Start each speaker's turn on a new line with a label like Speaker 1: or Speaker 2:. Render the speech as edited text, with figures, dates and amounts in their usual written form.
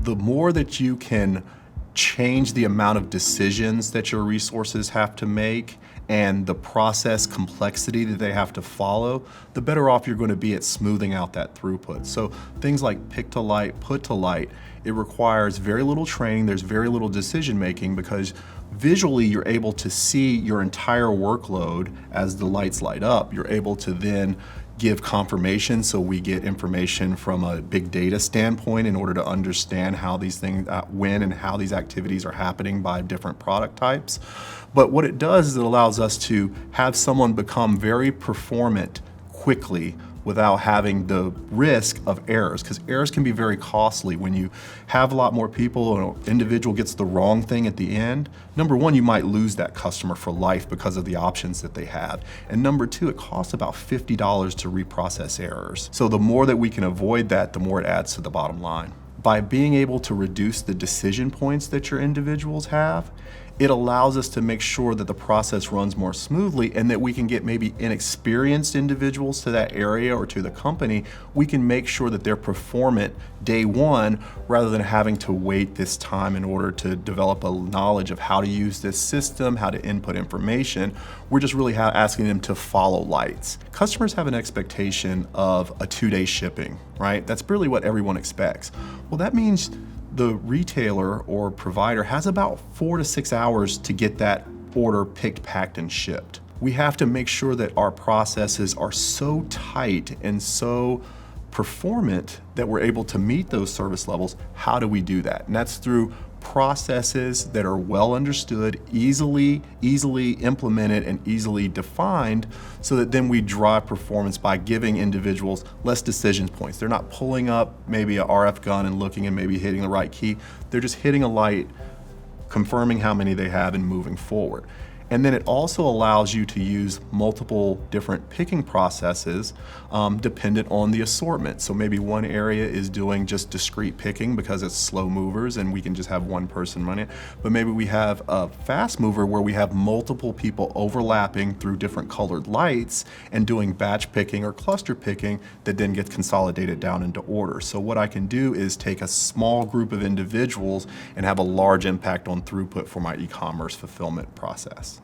Speaker 1: The more that you can change the amount of decisions that your resources have to make and the process complexity that they have to follow, the better off you're going to be at smoothing out that throughput. So things like pick to light, put to light, it requires very little training, there's very little decision making because visually you're able to see your entire workload as the lights light up. You're able to then give confirmation, so we get information from a big data standpoint in order to understand how these things, when and how these activities are happening by different product types. But what it does is it allows us to have someone become very performant quickly without having the risk of errors, because errors can be very costly. When you have a lot more people and an individual gets the wrong thing at the end, number one, you might lose that customer for life because of the options that they have. And number two, it costs about $50 to reprocess errors. So the more that we can avoid that, the more it adds to the bottom line. By being able to reduce the decision points that your individuals have, it allows us to make sure that the process runs more smoothly and that we can get maybe inexperienced individuals to that area or to the company. We can make sure that they're performant day one rather than having to wait this time in order to develop a knowledge of how to use this system, how to input information. We're just really asking them to follow lights. Customers have an expectation of a 2-day shipping, right? That's really what everyone expects. Well, that means the retailer or provider has about 4 to 6 hours to get that order picked, packed, and shipped. We have to make sure that our processes are so tight and so performant that we're able to meet those service levels. How do we do that? And that's through processes that are well understood, easily implemented, and easily defined, so that then we drive performance by giving individuals less decision points. They're not pulling up maybe a RF gun and looking and maybe hitting the right key. They're just hitting a light, confirming how many they have, and moving forward. And then it also allows you to use multiple different picking processes dependent on the assortment. So maybe one area is doing just discrete picking because it's slow movers and we can just have one person run it. But maybe we have a fast mover where we have multiple people overlapping through different colored lights and doing batch picking or cluster picking that then gets consolidated down into orders. So what I can do is take a small group of individuals and have a large impact on throughput for my e-commerce fulfillment process.